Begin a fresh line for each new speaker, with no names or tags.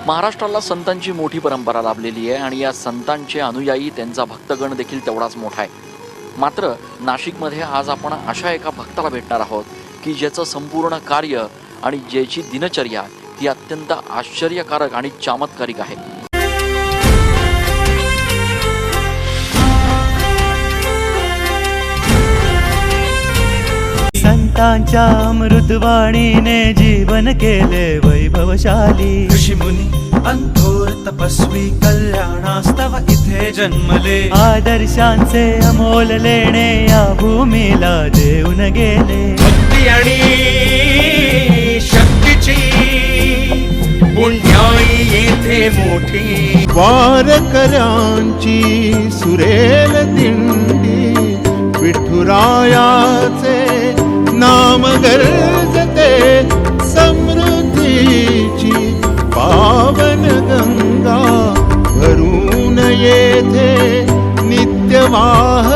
महाराष्ट्राला संतांची मोठी परंपरा लाभलेली आहे आणि या संतांचे अनुयायी त्यांचा भक्तगण देखील तेवढाच मोठा आहे. मात्र नाशिकमध्ये आज आपण अशा एका भक्ताला भेटणार आहोत की ज्याचं संपूर्ण कार्य आणि ज्याची दिनचर्या ही अत्यंत आश्चर्यकारक आणि चमत्कारिक आहे.
संतांच्या अमृतवाणीने जीवन केले वैभवशाली.
ऋषीमुनी अंथोर तपस्वी कल्याणास्तव इथे जन्मले.
आदर्शांचे अमोल लेणे या भूमीला देऊन गेले.
भक्ती आणि शक्तीची पुण्याई येथे मोठी.
वारकऱ्यांची सुरेल दिंडी विठुरायाचे नाम गर्जते. समृद्धीची पावन गंगा भरून येथे नित्यवाह